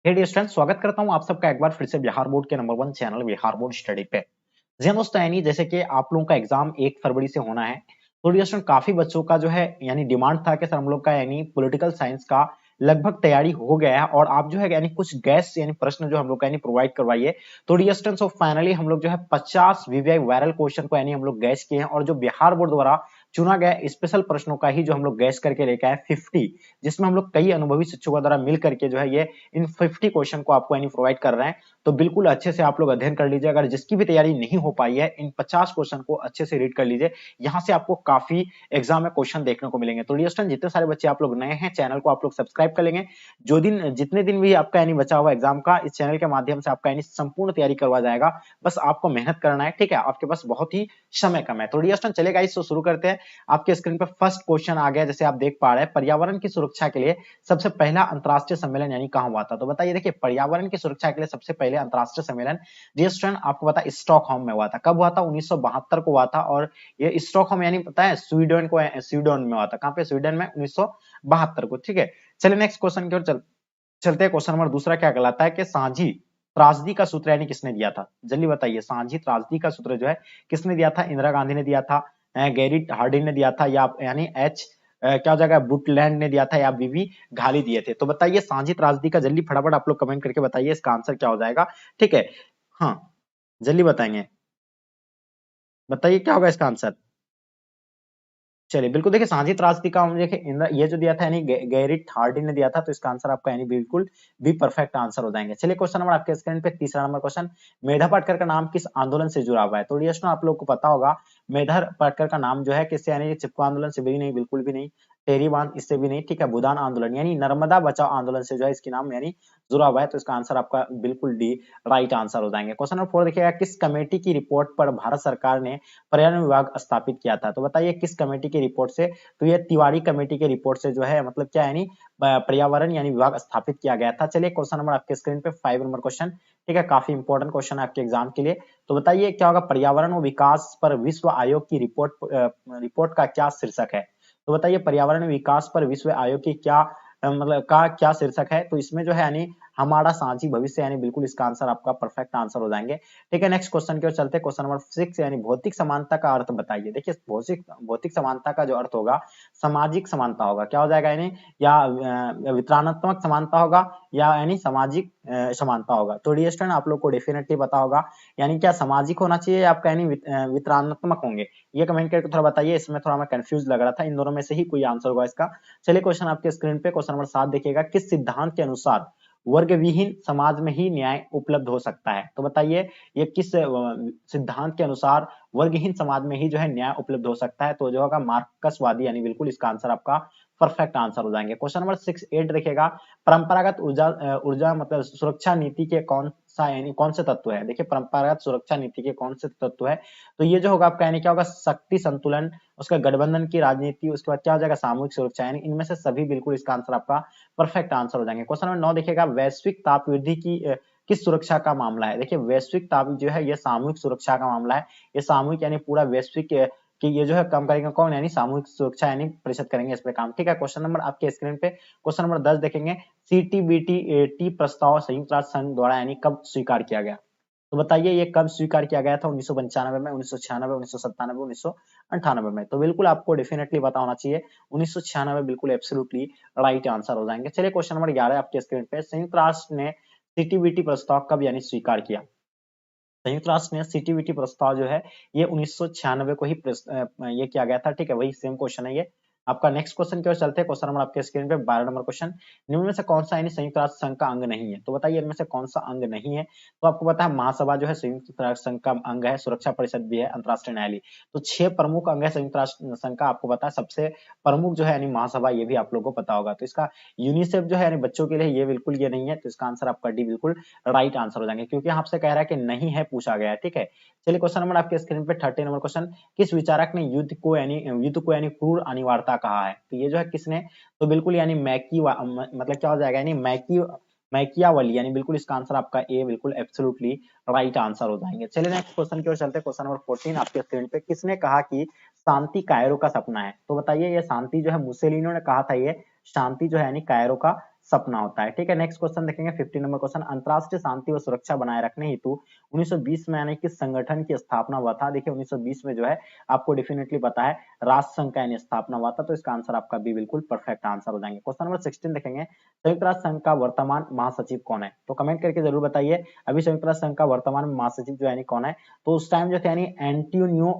हे dear student, स्वागत करता हूं आप सबका एक बार फिर से बिहार बोर्ड के number 1 channel Bihar board study पे। जी दोस्तों, यानी जैसे कि आप लोगों का एग्जाम 1 फरवरी से होना है, तो डियर स्टूडेंट काफी बच्चों का जो है यानी डिमांड था कि सर हम लोग का यानी पॉलिटिकल साइंस का लगभग तैयारी हो गया है और आप जो है यानी कुछ गैस यानी प्रश्न जो हम लोग का यानी प्रोवाइड करवाइए। तो डियर स्टूडेंट्स, सो फाइनली हम लोग जो है 50 वीवीआई वायरल क्वेश्चन को यानी हम लोग गैस किए हैं और जो बिहार बोर्ड द्वारा चुना गया स्पेशल प्रश्नों का ही जो हम लोग गैस करके लेके आए 50, जिसमें हम लोग कई अनुभवी शिक्षकों द्वारा मिल करके जो है ये इन 50 क्वेश्चन को आपको यानी प्रोवाइड कर रहे हैं। तो बिल्कुल अच्छे से आप लोग अध्ययन कर लीजिए। अगर जिसकी भी तैयारी नहीं हो पाई है, इन 50 क्वेश्चन को अच्छे से रीड कर लीजिए। यहाँ से आपको काफी एग्जाम में क्वेश्चन देखने को मिलेंगे। तो डियर स्टूडेंट, जितने सारे बच्चे आप लोग नए हैं, चैनल को आप लोग सब्सक्राइब कर लेंगे। जो दिन जितने दिन भी आपका यानी बचा हुआ एग्जाम का, इस चैनल के माध्यम से आपका यानी संपूर्ण तैयारी करवा जाएगा। बस आपको मेहनत करना है, ठीक है। आपके पास बहुत ही समय कम है। तो डियर स्टूडेंट, चलेगा इसको शुरू करते हैं। आपके स्क्रीन पर फर्स्ट क्वेश्चन आ गया, जैसे आप देख पा रहे हैं। पर्यावरण की सुरक्षा के लिए सबसे पहला अंतरराष्ट्रीय सम्मेलन यानी कहां हुआ था? तो बताइए। देखिए, पर्यावरण की सुरक्षा के लिए सबसे पहले अंतरराष्ट्रीय सम्मेलन डियर स्टूडेंट आपको पता है स्टॉकहोम में हुआ था। कब हुआ था? 1972 को हुआ था। और ये स्टॉकहोम यानी पता है स्वीडन को, स्वीडन में हुआ था। कहां पे? स्वीडन में 1972 को। ठीक है, चलिए नेक्स्ट क्वेश्चन की ओर चलते हैं। क्वेश्चन नंबर दूसरा क्या कहलाता है कि सांझी त्रासदी का सूत्र यानी किसने दिया था? जल्दी बताइए। सांझी त्रासदी का सूत्र जो है किसने दिया था? इंदिरा गांधी ने दिया था, गैरी हार्डिंग ने दिया था, या यानी क्या हो जाएगा, बुटलैंड ने दिया था, या बीवी घाली दिए थे? तो बताइए सांझी त्रासदी का, जल्दी फटाफट आप लोग कमेंट करके बताइए इसका आंसर क्या हो जाएगा। ठीक है, हाँ जल्दी बताएंगे, बताइए क्या होगा इसका आंसर। चलिए बिल्कुल, देखिए सांझी त्रासदी का हम देखिए ये जो दिया था यानी गैरिट हार्डी ने दिया था। तो इसका आंसर आपका यानी बिल्कुल भी परफेक्ट आंसर हो जाएंगे। चलिए क्वेश्चन नंबर आपके स्क्रीन पे तीसरा नंबर क्वेश्चन, मेधा पाटकर का नाम किस आंदोलन से जुड़ा हुआ है? तो ये आप लोग को पता होगा, मेधा पाटकर का नाम जो है किससे, यानी चिपको आंदोलन से भी नहीं, बिल्कुल भी नहीं। टेरी बांध इससे भी नहीं, ठीक है। भूदान आंदोलन यानी नर्मदा बचाओ आंदोलन से जो है इसकी नाम यानी जुड़ा हुआ है। तो इसका आंसर आपका बिल्कुल डी राइट आंसर हो जाएंगे। क्वेश्चन नंबर 4 देखिएगा, किस कमेटी की रिपोर्ट पर भारत सरकार ने पर्यावरण विभाग स्थापित किया था? तो बताइए किस कमेटी की रिपोर्ट से? तो ये तिवारी कमेटी के रिपोर्ट से जो है मतलब क्या यानी पर्यावरण यानी विभाग स्थापित किया गया था। चलिए क्वेश्चन नंबर आपके स्क्रीन पे 5 नंबर क्वेश्चन, ठीक है, काफी इंपॉर्टेंट क्वेश्चन है आपके एग्जाम के लिए। तो बताइए क्या होगा, पर्यावरण और विकास पर विश्व आयोग की रिपोर्ट का क्या शीर्षक है? तो बताइए पर्यावरण विकास पर विश्व आयोग की क्या मतलब का क्या शीर्षक है? तो इसमें जो है यानी हमारा साझी भविष्य, यानी बिल्कुल इसका आंसर आपका परफेक्ट आंसर हो जाएंगे। ठीक है, नेक्स्ट क्वेश्चन की ओर चलते हैं। क्वेश्चन नंबर 6 यानी भौतिक समानता का अर्थ बताइए। देखिए भौतिक भौतिक समानता का जो अर्थ होगा सामाजिक समानता होगा। क्या हो जाएगा यानी, या वितरणात्मक समानता होगा, या यानी सामाजिक समानता होगा। तो डियर स्टूडेंट आप लोग को डेफिनेटली पता होगा, यानी क्या सामाजिक होना चाहिए या आपका यानी वितरणात्मक होंगे? ये कमेंट करके थोड़ा बताइए। इसमें थोड़ा मैं कंफ्यूज लग रहा था, इन दोनों में से ही कोई आंसर होगा इसका। चलिए क्वेश्चन आपके स्क्रीन पे क्वेश्चन नंबर 7 देखिएगा, किस सिद्धांत के अनुसार वर्ग विहीन समाज में ही न्याय उपलब्ध हो सकता है? तो बताइए ये किस सिद्धांत के अनुसार वर्गहीन समाज में ही जो है न्याय उपलब्ध हो सकता है? तो जो होगा मार्क्सवादी, यानी बिल्कुल इसका आंसर आपका परफेक्ट आंसर हो जाएंगे। क्वेश्चन नंबर 6 8 देखिएगा, परंपरागत ऊर्जा मतलब सुरक्षा नीति के कौन सा यानी कौन से तत्व है? देखिए परंपरागत सुरक्षा नीति के कौन से तत्व है? तो ये जो होगा आपका यानी क्या होगा, शक्ति संतुलन, उसका गठबंधन की राजनीति, उसके बाद क्या हो जाएगा सामूहिक सुरक्षा, यानी इनमें से सभी बिल्कुल इसका आंसर आपका परफेक्ट आंसर हो जाएंगे। क्वेश्चन नंबर 9 देखिएगा, वैश्विक ताप वृद्धि की किस सुरक्षा का मामला है? देखिए वैश्विक ताप जो है ये सामूहिक सुरक्षा का मामला है। ये सामूहिक यानी पूरा वैश्विक कि ये जो है कम करेंगे कौन? यानी सामूहिक सुरक्षा यानी परिषद करेंगे इस पे काम। ठीक है, क्वेश्चन नंबर आपके स्क्रीन पे क्वेश्चन नंबर 10 देखेंगे, सीटीबीटी टी प्रस्ताव संयुक्त राष्ट्र संघ द्वारा यानी कब स्वीकार किया गया? तो बताइए ये कब स्वीकार किया गया था? 1995 में, 1996, 1997, 1998 में? तो बिल्कुल आपको डेफिनेटली पता होना चाहिए 1996 बिल्कुल एब्सोल्युटली राइट आंसर हो जाएंगे। चलिए क्वेश्चन नंबर 11 आपके स्क्रीन पे, संयुक्त राष्ट्र ने सीटीबीटी प्रस्ताव कब यानी स्वीकार किया? संयुक्त राष्ट्र ने सीटीबीटी प्रस्ताव जो है ये 1996 को ही ये किया गया था। ठीक है, वही सेम क्वेश्चन है ये आपका। नेक्स्ट क्वेश्चन की ओर चलते हैं। क्वेश्चन नंबर आपके स्क्रीन पे 12 नंबर क्वेश्चन, निम्न में से कौन सा यानी संयुक्त राष्ट्र संघ का अंग नहीं है? तो बताइए इनमें से कौन सा अंग नहीं है? तो आपको पता है महासभा जो है संयुक्त राष्ट्र संघ का अंग है, सुरक्षा परिषद भी है, अंतरराष्ट्रीय न्यायालय। तो 6 प्रमुख अंग है संयुक्त राष्ट्र संघ का। आपको पता है सबसे प्रमुख जो है यानी महासभा, ये भी आप लोगों को पता होगा। तो इसका यूनिसेफ जो है यानी बच्चों के लिए, ये बिल्कुल ये नहीं है। तो इसका आंसर आपका डी बिल्कुल राइट आंसर हो जाएंगे, क्योंकि आपसे कह रहा है कि नहीं है पूछा गया है। ठीक है, चलिए क्वेश्चन नंबर आपके स्क्रीन पे 30 नंबर क्वेश्चन, किस विचारक ने युद्ध को यानी क्रूर अनिवार्यता कहा है? तो ये जो है किसने? तो बिल्कुल यानी मतलब क्या हो जाएगा, यानी मैकियावली, यानी बिल्कुल इसका आंसर आपका ए बिल्कुल एब्सोल्युटली राइट आंसर हो जाएंगे। चलिए नेक्स्ट क्वेश्चन की ओर चलते हैं। क्वेश्चन नंबर 14 आपके स्क्रीन पे, किसने कहा कि शांति कायरो का सपना है? तो बताइए ये शांति जो है मुसेलिनो ने कहा था, ये शांति जो है यानी कायरो का सपना होता है। ठीक है, नेक्स्ट क्वेश्चन देखेंगे 50 नंबर क्वेश्चन, अंतरराष्ट्रीय शांति व सुरक्षा बनाए रखने हेतु 1920 में यानी किस संगठन की स्थापना हुआ था? देखिए 1920 में जो है आपको डेफिनेटली पता है राष्ट्र संघ का यानी स्थापना हुआ था, तो इसका आंसर आपका बी बिल्कुल परफेक्ट आंसर हो जाएंगे। क्वेश्चन नंबर 16 देखेंगे, संयुक्त राष्ट्र संघ का वर्तमान महासचिव कौन है? तो कमेंट करके जरूर बताइए अभी संयुक्त राष्ट्र संघ का वर्तमान महासचिव जो यानी कौन है? तो उस टाइम जो थे यानी एंटोनियो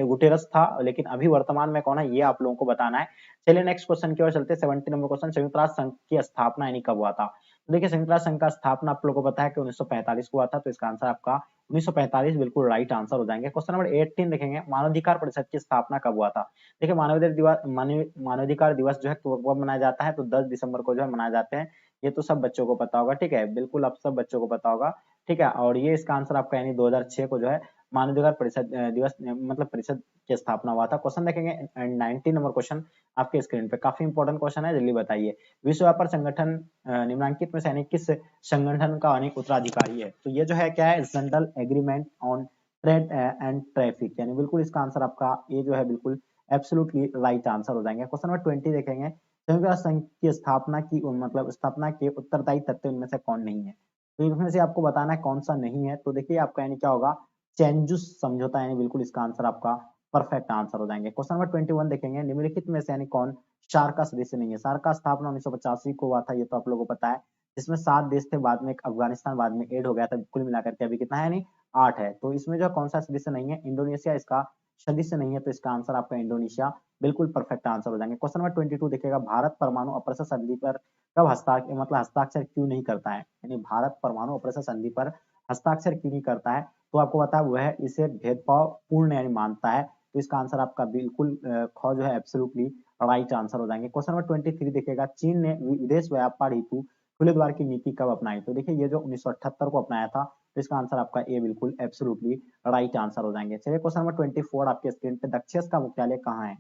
गुटेरस था, लेकिन अभी वर्तमान में कौन है ये आप लोगों को बताना है। चलिए नेक्स्ट क्वेश्चन की ओर चलते हैं। 70 नंबर क्वेश्चन, संयुक्त राष्ट्र संघ की स्थापना यानी कब हुआ था? तो देखिए संयुक्त राष्ट्र संघ का स्थापना आप लोगों को पता है कि 1945 को हुआ था, तो इसका आंसर आपका 1945 बिल्कुल राइट आंसर हो जाएंगे। क्वेश्चन नंबर 18 देखेंगे, मानवाधिकार परिषद की स्थापना कब हुआ था? देखिए मानवाधिकार दिवस जो है कब मनाया जाता है? तो 10 दिसंबर को जो है मनाए जाते हैं। ये तो सब बच्चों को पता होगा, ठीक है, बिल्कुल आप सब बच्चों को पता होगा, ठीक है। और ये इसका आंसर आपका यानी 2006 को जो है मानवाधिकार परिषद दिवस मतलब परिषद की स्थापना हुआ था। क्वेश्चन देखेंगे 19 नंबर क्वेश्चन आपके स्क्रीन पे, काफी इंपॉर्टेंट क्वेश्चन है, जल्दी बताइए। विश्व व्यापार संगठन निम्नलिखित में से यानी किस संगठन का यानी उत्तराधिकारी है? तो ये जो है क्या है, general agreement on trade and traffic, यानी बिल्कुल इसका आंसर आपका ये जो है बिल्कुल एब्सोल्युटली राइट आंसर हो जाएंगे। क्वेश्चन नंबर 20 देखेंगे, संयुक्त राष्ट्र संघ की स्थापना की मतलब स्थापना के उत्तरदायी तत्व इनमें से कौन नहीं है? तो इनमें से आपको बताना है कौन सा नहीं है। तो देखिए आपका यानी क्या होगा, चेंजुस समझौता, यानी बिल्कुल इसका आंसर आपका परफेक्ट आंसर हो जाएंगे। क्वेश्चन नंबर 21 देखेंगे, निम्नलिखित में से यानी कौन सार्क का सदस्य नहीं है? सार्क का स्थापना 1985 को हुआ था, ये तो आप लोगों को पता है, जिसमें 7 देश थे, बाद में अफगानिस्तान बाद में ऐड हो गया था, कुल मिलाकर के अभी कितना है यानी 8 है। तो इसमें जो कौन सा सदस्य नहीं है? इंडोनेशिया इसका सदस्य नहीं है, तो इसका आंसर आपका इंडोनेशिया बिल्कुल परफेक्ट आंसर हो जाएंगे। क्वेश्चन नंबर 22 देखिएगा, भारत परमाणु अप्रसर संधि पर कब हस्ताक्षर क्यों नहीं करता है? यानी भारत परमाणु अप्रसर संधि पर हस्ताक्षर क्यों नहीं करता है? तो आपको पता है वह इसे भेदभाव पूर्ण यानी मानता है, तो इसका आंसर आपका बिल्कुल ख जो है एब्सोल्युटली राइट आंसर हो जाएंगे। क्वेश्चन नंबर 23 देखिएगा, चीन ने विदेश व्यापार हेतु खुले द्वार की नीति कब अपनाई? तो देखिए ये जो 1978 को अपनाया था, तो इसका आंसर आपका ए बिल्कुल एब्सोल्युटली राइट आंसर हो जाएंगे। चलिए क्वेश्चन नंबर 24 आपके स्क्रीन पे, दक्षेस का मुख्यालय कहाँ है?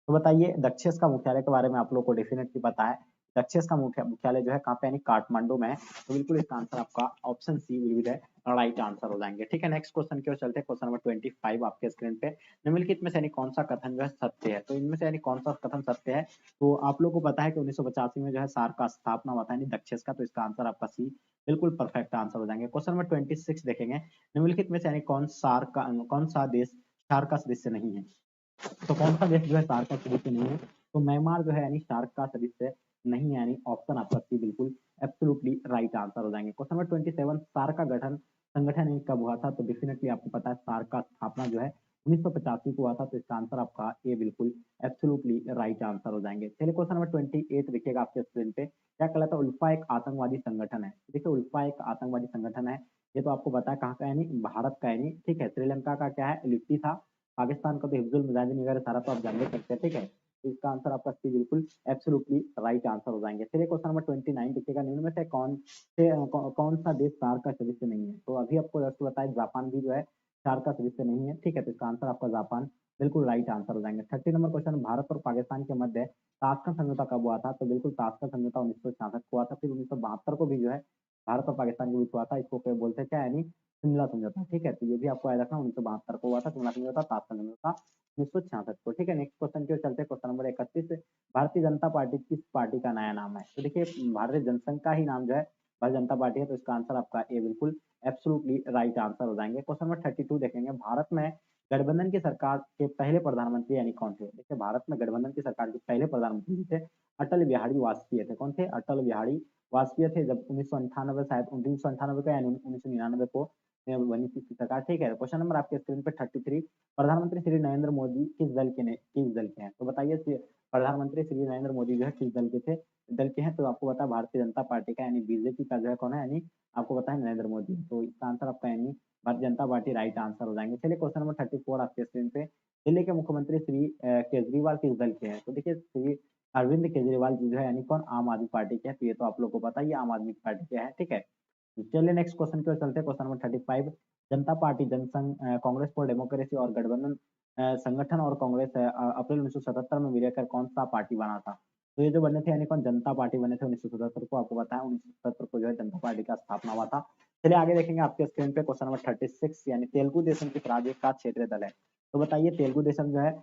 तो बताइए दक्षेस का मुख्यालय के बारे में आप लोग को डेफिनेटली पता है, दक्षेस का मुख्यालय जो है कहाँ पे यानी काठमांडू में है, तो बिल्कुल इसका आंसर आपका option C will be the right answer हो जाएंगे। ठीक है, नेक्स्ट क्वेश्चन की ओर चलते हैं। क्वेश्चन नंबर 25 आपके स्क्रीन पे, निम्नलिखित में से यानी कौन सा कथन जो है सत्य है? तो इनमें से यानी कौन सा कथन सत्य है? तो आप लोग को पता है कि 1985 में जो है सार्क का स्थापना हुआ था यानी दक्षेस का, तो इसका आंसर आपका सी बिल्कुल परफेक्ट आंसर हो जाएंगे। क्वेश्चन नंबर 26 देखेंगे, निम्नलिखित में से यानी कौन सा देश सार्क का सदस्य नहीं है? तो कौन सा देश जो है सार्क का सदस्य नहीं है? तो म्यांमार जो है यानी सार्क का सदस्य नहीं है, यानी ऑप्शन आपका सी बिल्कुल एब्सोल्युटली राइट आंसर हो जाएंगे। क्वेश्चन नंबर 27, सार्क का संगठन कब हुआ था? तो डेफिनेटली आपको पता है सार्क का स्थापना जो है 1985 को हुआ था, तो इसका आंसर आपका ए बिल्कुल एब्सोल्युटली राइट आंसर हो जाएंगे। चलिए क्वेश्चन नंबर 28 देखिएगा आपके स्क्रीन पे, क्या कहलाता है उल्फा एक आतंकवादी संगठन है? देखिए उल्फा एक आतंकवादी संगठन है, ये तो आपको पता है कहाँ का यानी भारत का यानी, ठीक है। श्रीलंका का क्या है, लिप्टी था, पाकिस्तान का तो हिफ्जुल मुजाहिदीन वगैरह सारा तो आप जानते सकते हैं, ठीक है। तो इसका आंसर आपका सी बिल्कुल एब्सोल्युटली राइट आंसर हो जाएंगे। चलिए क्वेश्चन नंबर 29 देखिएगा, निम्न में से कौन सा देश सार्क का सदस्य नहीं है? तो अभी आपको जस्ट बताया जापान भी जो है सार्क का सदस्य नहीं है, ठीक है, तो इसका आंसर आपका जापान बिल्कुल राइट आंसर हो जाएंगे। 30 नंबर क्वेश्चन, भारत और पाकिस्तान के मध्य ताशकंद समझौता कब हुआ था? तो बिल्कुल ताशकंद समझौता 1966 को हुआ था, फिर 1972 को भी जो है भारत और पाकिस्तान के बीच हुआ था, इसको क्या बोलते हैं क्या यानी शिमला समझौता, ठीक है। तो ये भी आपको याद रखना 1972 को हुआ था शिमला समझौता, ताशकंद समझौता 1966 को, ठीक है। नेक्स्ट क्वेश्चन की ओर चलते हैं। Question number 31, Bharatiya Janata party किस पार्टी का नया नाम है? तो देखिए भारतीय जनसंघ का ही नाम जो है भारतीय जनता पार्टी है, तो इसका आंसर आपका ए बिल्कुल एब्सोल्युटली राइट आंसर हो जाएंगे। क्वेश्चन नंबर 32 देखेंगे, भारत में गठबंधन की सरकार के पहले प्रधानमंत्री यानी कौन थे? देखिए भारत में गठबंधन की सरकार के पहले प्रधानमंत्री थे अटल बिहारी वाजपेयी थे। कौन थे? अटल बिहारी वाजपेयी थे, जब 1998 शायद 1998 को यानी 1999 को बनी थी सरकार, ठीक है। क्वेश्चन नंबर आपके स्क्रीन पे 33, प्रधानमंत्री श्री नरेंद्र मोदी किस दल के हैं? तो बताइए प्रधानमंत्री श्री नरेंद्र मोदी जो है किस दल के हैं? तो आपको पता है भारतीय जनता पार्टी का यानी बीजेपी का जो है कौन है, यानी आपको पता है नरेंद्र मोदी, तो इसका आंसर आपका यानी Bharatiya Janata party right answer हो जाएंगे। चलिए क्वेश्चन नंबर 34 आपके स्क्रीन पे, दिल्ली के मुख्यमंत्री श्री केजरीवाल किस दल के हैं? तो देखिए श्री अरविंद केजरीवाल जी जो है यानी कौन, आम आदमी पार्टी के हैं, तो ये तो आप लोग को पता ही आम आदमी पार्टी के हैं, ठीक है। चलिए नेक्स्ट क्वेश्चन की ओर चलते हैं। Question number 35, Janata Party Jan Sangh Congress for Democracy और गठबंधन संगठन और कांग्रेस अप्रैल 1977 में मिलकर कौन सा पार्टी बना था? तो ये जो बने थे यानी कौन, जनता पार्टी बने थे 1977 को, आपको पता है 1977 को जो है जनता पार्टी का स्थापना हुआ था। चलिए आगे देखेंगे आपके स्क्रीन पे, क्वेश्चन नंबर 36, यानी तेलुगु देशम किस राज्य का क्षेत्रीय दल है? तो बताइए तेलुगु देशम जो है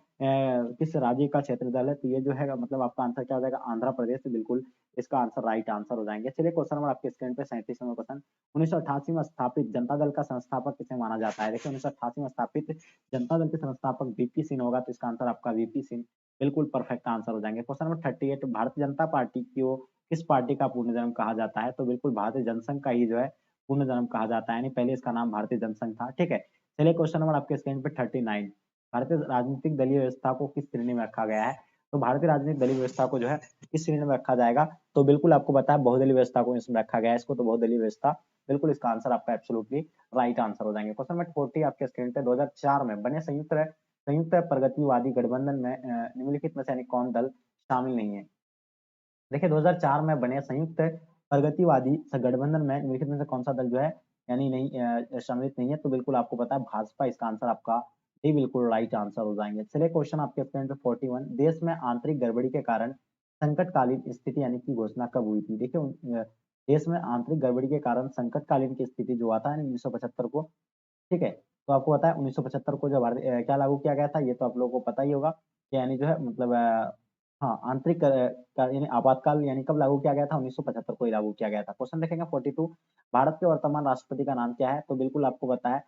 किस राज्य का क्षेत्रीय दल है? तो ये जो है मतलब आपका आंसर क्या हो जाएगा, आंध्र प्रदेश, बिल्कुल इसका आंसर राइट आंसर हो जाएंगे। चलिए क्वेश्चन नंबर आपके स्क्रीन पे 37 नंबर क्वेश्चन, 1988 में स्थापित जनता दल का संस्थापक किसे माना जाता है? देखिए 1988 में स्थापित जनता दल के संस्थापक वीपी सिंह होगा, तो इसका आंसर आपका वीपी सिंह बिल्कुल परफेक्ट आंसर हो जाएंगे। Question number 38, Bharatiya Janata party को किस पार्टी का पूर्ण जन्म कहा जाता है? तो बिल्कुल भारतीय जनसंघ का ही जो है पूर्ण जन्म कहा जाता है, यानी पहले इसका नाम भारतीय जनसंघ था, ठीक है। चलिए क्वेश्चन नंबर आपके स्क्रीन पे 39, भारतीय राजनीतिक दलीय व्यवस्था को किस श्रेणी में रखा गया है? तो भारतीय राजनीतिक दलीय व्यवस्था को जो है किस श्रेणी में रखा जाएगा? तो बिल्कुल आपको पता है बहुदलीय व्यवस्था को इसमें रखा गया है, इसको तो बहुदलीय व्यवस्था, बिल्कुल इसका आंसर आपका एब्सोल्युटली राइट आंसर हो जाएंगे। क्वेश्चन नंबर 40 आपके स्क्रीन पे, 2004 में बने संयुक्त प्रगतिवादी गठबंधन में निम्नलिखित में से यानी कौन दल शामिल नहीं है? देखिए 2004 में बने संयुक्त प्रगतिवादी गठबंधन में निम्नलिखित में से कौन सा दल जो है यानी नहीं सम्मिलित नहीं है? तो बिल्कुल आपको पता है भाजपा, इसका आंसर आपका डी बिल्कुल राइट आंसर हो जाएंगे। चलिए क्वेश्चन आपके स्क्रीन पे 41, देश में आंतरिक गड़बड़ी के कारण संकटकालीन स्थिति यानी की घोषणा कब हुई थी? देखिए देश में आंतरिक गड़बड़ी के कारण संकटकालीन की स्थिति जो आता है 1975 को, ठीक है। तो आपको पता है 1975 को जब क्या लागू किया गया था, ये तो आप लोगों को पता ही होगा कि यानी जो है मतलब हाँ, आंतरिक यानी आपातकाल यानी कब लागू किया गया था? 1975 को ही लागू किया गया था। क्वेश्चन देखेंगे 42, भारत के वर्तमान राष्ट्रपति का नाम क्या है? तो बिल्कुल आपको पता है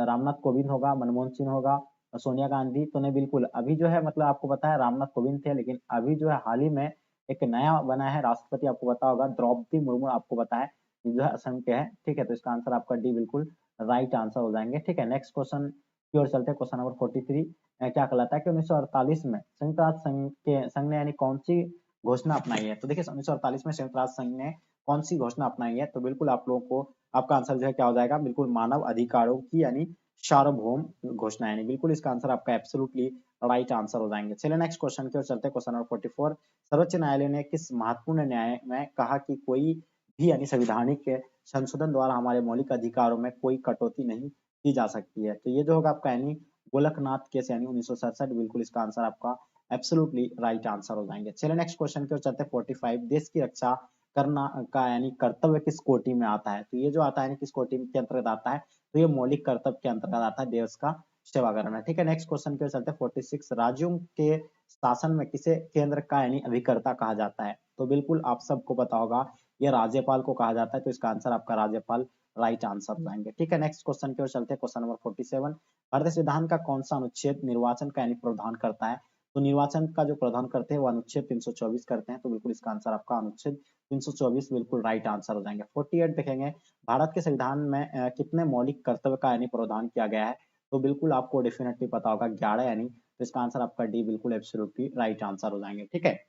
रामनाथ कोविंद होगा, मनमोहन सिंह होगा, सोनिया गांधी तो नहीं, बिल्कुल अभी जो है मतलब आपको पता है रामनाथ कोविंद थे, लेकिन अभी जो है हाल ही में एक नया बना है राष्ट्रपति, आपको पता होगा द्रौपदी मुर्मू, आपको पता है ये जो है असम के हैं, ठीक है। तो इसका आंसर आपका डी बिल्कुल राइट आंसर हो जाएंगे, ठीक है। नेक्स्ट क्वेश्चन की ओर चलते हैं, क्वेश्चन नंबर 43 क्या कहलाता है कि 1948 में संयुक्त राष्ट्र संघ ने यानी कौन सी घोषणा अपनाई है? तो देखिए 1948 में संयुक्त राष्ट्र संघ ने कौन सी घोषणा अपनाई है? तो बिल्कुल आप लोगों को आपका आंसर जो है क्या हो जाएगा? बिल्कुल मानव अधिकारों की यानी सार्वभौम घोषणा, यानी बिल्कुल इसका आंसर आपका एब्सोल्युटली राइट आंसर हो जाएंगे। चलिए नेक्स्ट क्वेश्चन की ओर चलते हैं, क्वेश्चन नंबर 44, सर्वोच्च न्यायालय ने किस महत्वपूर्ण न्याय में कहा कि कोई भी यानी संवैधानिक संशोधन द्वारा हमारे मौलिक अधिकारों में कोई कटौती नहीं की जा सकती है? तो ये जो होगा आपका यानी गोलकनाथ केस यानी 1967, बिल्कुल इसका आंसर आपका एब्सोल्युटली राइट आंसर हो जाएंगे। चलिए नेक्स्ट क्वेश्चन की ओर चलते हैं 45, देश की रक्षा करना का यानी कर्तव्य किस कोटि में आता है? तो ये जो आता है किस कोटि के अंतर्गत आता है? तो ये मौलिक कर्तव्य के अंतर्गत आता है, देश का सेवा करना, ठीक है। नेक्स्ट क्वेश्चन की ओर चलते हैं 46, राज्यों के शासन में किसे केंद्र का यानी अभिकर्ता कहा जाता है? तो बिल्कुल आप सबको पता होगा ये राज्यपाल को कहा जाता है, तो इसका आंसर आपका राज्यपाल राइट आंसर हो जाएंगे, ठीक है। नेक्स्ट क्वेश्चन की ओर चलते हैं, क्वेश्चन नंबर 47, भारतीय संविधान का कौन सा अनुच्छेद निर्वाचन का यानी प्रावधान करता है? तो निर्वाचन का जो प्रावधान करते हैं वो अनुच्छेद 324 करते हैं, तो बिल्कुल इसका आंसर आपका अनुच्छेद 324 बिल्कुल राइट आंसर हो जाएंगे। 48 देखेंगे, भारत के संविधान में कितने मौलिक कर्तव्य का यानी प्रावधान किया गया है? तो बिल्कुल आपको डेफिनेटली पता होगा 11 यानी, तो इसका आंसर आपका डी बिल्कुल एब्सोल्युटली राइट आंसर हो जाएंगे, ठीक है।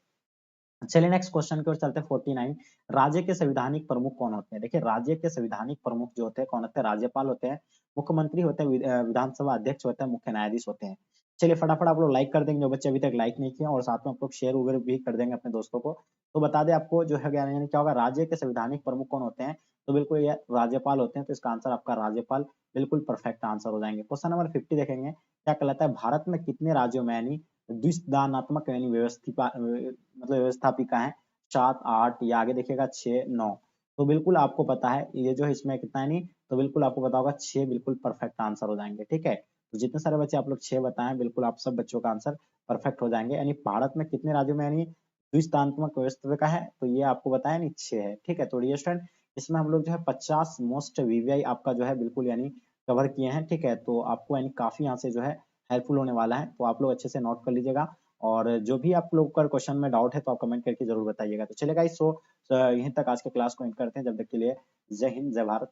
चलिए नेक्स्ट क्वेश्चन की ओर चलते हैं 49, राज्य के संवैधानिक प्रमुख कौन होते हैं? देखिए राज्य के संवैधानिक प्रमुख जो होते हैं कौन होते हैं? राज्यपाल होते हैं, मुख्यमंत्री होते हैं, विधानसभा अध्यक्ष होते हैं, मुख्य न्यायाधीश होते हैं। चलिए फटाफट आप लोग लाइक कर देंगे जो बच्चे अभी तक लाइक नहीं किए, और साथ में आप लोग शेयर वगैरह भी कर देंगे अपने दोस्तों को। तो बता दें आपको जो है यानी क्या होगा, राज्य के संवैधानिक प्रमुख कौन होते हैं? तो बिल्कुल ये राज्यपाल होते हैं, तो इसका आंसर आपका राज्यपाल बिल्कुल परफेक्ट आंसर हो जाएंगे। क्वेश्चन नंबर 50 देखेंगे, क्या कहलाता है भारत में कितने राज्यों में यानी द्विसंदानात्मक यानी मतलब व्यवस्थापिका है? 7, 8 या आगे देखिएगा 6, 9। तो बिल्कुल आपको पता है ये जो है इसमें कितना है नहीं, तो बिल्कुल आपको पता होगा 6 बिल्कुल परफेक्ट आंसर हो जाएंगे, ठीक है। तो जितने सारे बच्चे आप लोग 6 बताएं, बिल्कुल आप सब बच्चों का आंसर परफेक्ट हो जाएंगे। यानी भारत में कितने राज्यों में यानी द्विसंदात्मक व्यवस्था है? तो ये आपको बताया नहीं 6 है, ठीक है। तो डियर स्टूडेंट इसमें हम लोग जो है 50 मोस्ट वीवीआई आपका जो है बिल्कुल यानी कवर किए हैं, ठीक है। तो आपको यानी काफी यहाँ से जो है हेल्पफुल होने वाला है, तो आप लोग अच्छे से नोट कर लीजिएगा। और जो भी आप लोग का क्वेश्चन में डाउट है तो आप कमेंट करके जरूर बताइएगा। तो चलेगा इस यहीं तक आज के क्लास को एंड करते हैं, जब तक के लिए जय हिंद जय भारत।